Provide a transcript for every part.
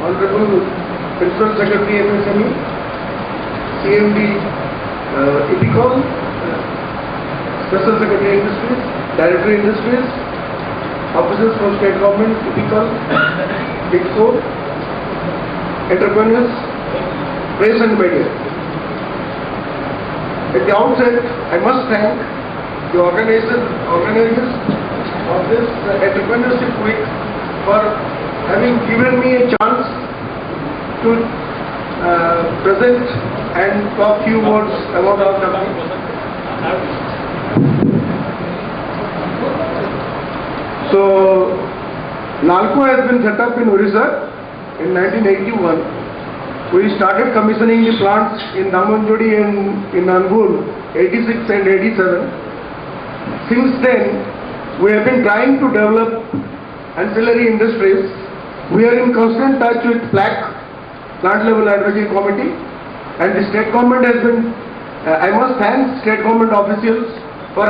Honorable Principal Secretary MSME, CMD EPICOL, Special Secretary Industries, Director Industries, officers from State Government, EPICOL, Big Four, entrepreneurs, press and media. At the outset, I must thank the organizers of this Entrepreneurship Week for having given me a chance to present and talk few words about our company. So, NALCO has been set up in Orissa in 1981. We started commissioning the plants in Damanjodi and in Angul 86 and 87. Since then, we have been trying to develop ancillary industries. We are in constant touch with PLAC, Plant Level Advisory Committee, and the state government has been, I must thank state government officials for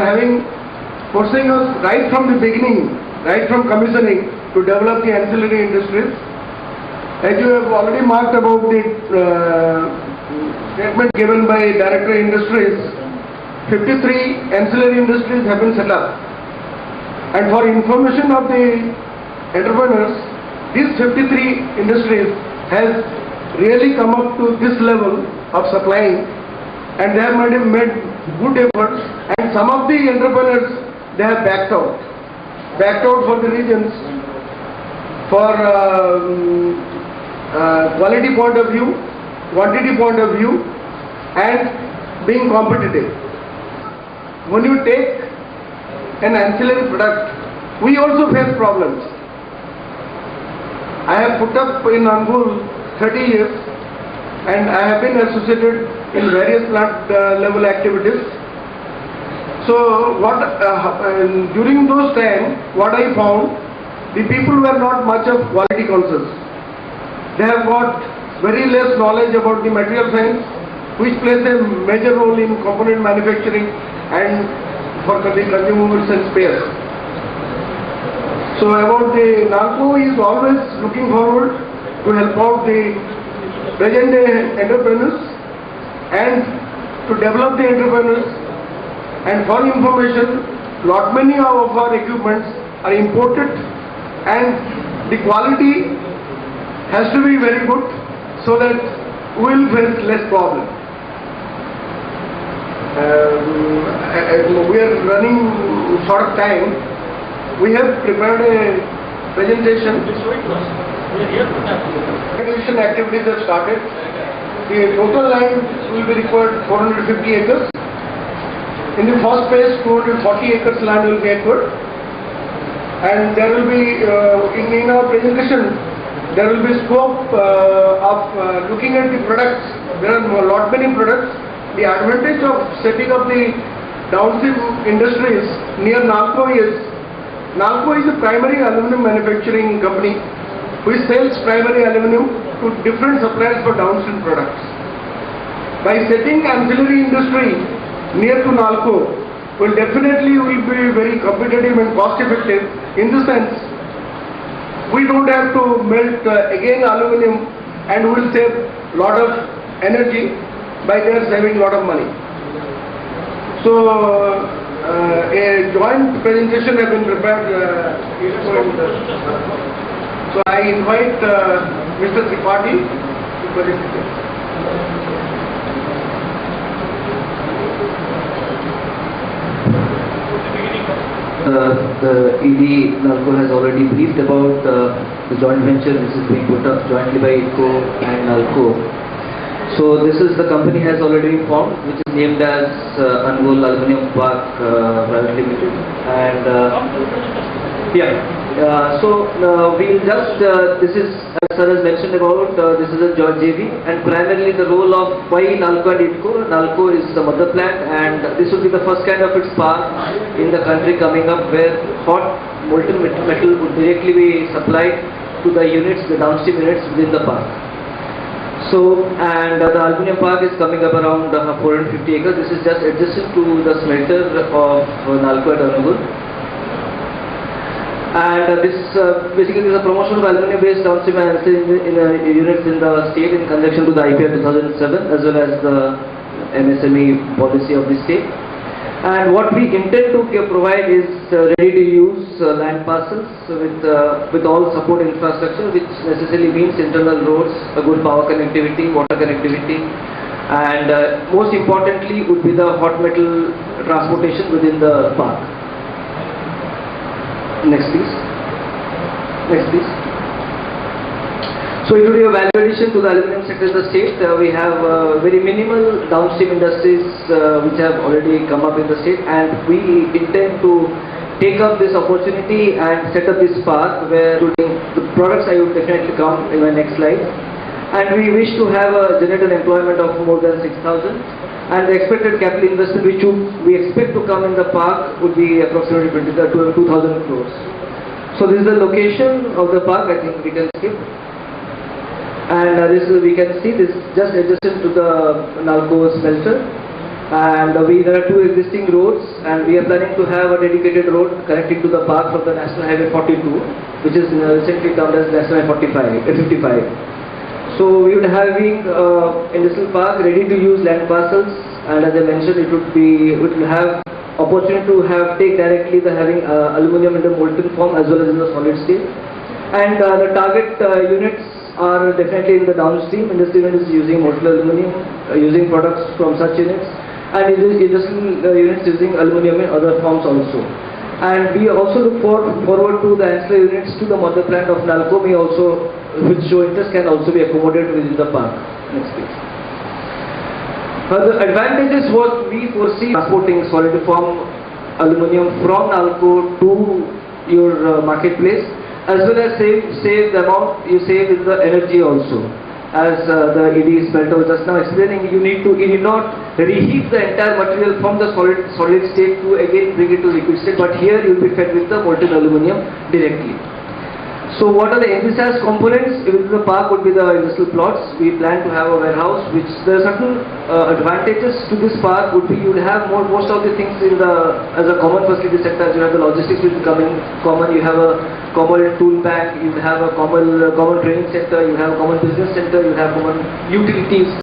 forcing us right from the beginning, right from commissioning, to develop the ancillary industries. As you have already marked about the statement given by Director Industries, 53 ancillary industries have been set up. And for information of the entrepreneurs, these 53 industries has really come up to this level of supplying, and they have made good efforts, and some of the entrepreneurs, they have backed out for the reasons, for quality point of view, quantity point of view, and being competitive. When you take an ancillary product, we also face problems. I have put up in Angul 30 years, and I have been associated in various plant level activities. So during those times, what I found, the people were not much of quality conscious. They have got very less knowledge about the material science, which plays a major role in component manufacturing and for the consumables and spares. So about the NALCO is always looking forward to help out the present day entrepreneurs and to develop the entrepreneurs. And for information, lot many of our equipments are imported, and the quality has to be very good so that we will face less problem. We are running short of time. We have prepared a presentation. Acquisition activities have started. The total land will be required 450 acres. In the first phase, 240 acres land will be acquired. And there will be, in our presentation, there will be scope of looking at the products. There are a lot many products. The advantage of setting up the downstream industries near NALCO is a primary aluminum manufacturing company which sells primary aluminum to different suppliers for downstream products. By setting ancillary industry near to NALCO, will definitely be very competitive and cost effective, in the sense we don't have to melt again aluminum, and we will save lot of energy by there saving lot of money. So a joint presentation has been prepared. So I invite Mr. Tripathi to present. The ED NALCO has already briefed about the joint venture which is being put up jointly by IDCO and NALCO. So this is the company has already been formed, which is named as Angul Aluminium Park Private Limited, and we'll just this is, as sir has mentioned about, this is a joint JV, and primarily the role of why NALCO and IDCO. NALCO is the mother plant, and this will be the first kind of its park in the country coming up, where hot molten metal would directly be supplied to the units, the downstream units within the park. So, and the aluminium park is coming up around 450 acres. This is just adjacent to the smelter of NALCO at Angul. And this basically is a promotion of aluminum-based downstream and units in the state in conjunction to the IPR 2007 as well as the MSME policy of the state. And what we intend to provide is ready-to-use land parcels with all support infrastructure, which necessarily means internal roads, a good power connectivity, water connectivity, and most importantly would be the hot metal transportation within the park. Next please. Next please. So it will be a value addition to the aluminum sector in the state. We have very minimal downstream industries which have already come up in the state, and we intend to take up this opportunity and set up this park where the products I will definitely come in my next slide. And we wish to have a generate an employment of more than 6,000, and the expected capital investment which we expect to come in the park would be approximately 2,000 crores. So this is the location of the park. I think we can skip. And we can see this just adjacent to the Nalco smelter, and there are two existing roads, and we are planning to have a dedicated road connecting to the park from the National Highway 42, which is recently termed as National Highway 55. So we would having industrial park ready to use land parcels, and as I mentioned, it would have opportunity to take directly the having aluminum in the molten form as well as in the solid state, and the target units are definitely in the downstream. Industrial units using molten aluminum, using products from such units, and industrial units using aluminum in other forms also. And we also look forward to the ancillary units to the mother plant of Nalco which show interest can also be accommodated within the park. Next please. The advantages what we foresee transporting solid form aluminum from Nalco to your marketplace, as well as save the amount you save in the energy also. As the ED smelter was just now explaining, you need not reheat the entire material from the solid state to again bring it to liquid state, but here you will be fed with the molten aluminum directly. So what are the envisaged components within the park would be the industrial plots. We plan to have a warehouse, which there are certain advantages to this park would be you will have most of the things as a common facility center. You have the logistics which will come in common, you have a common tool bank, you have a common training center, you have a common business center, you have common utilities.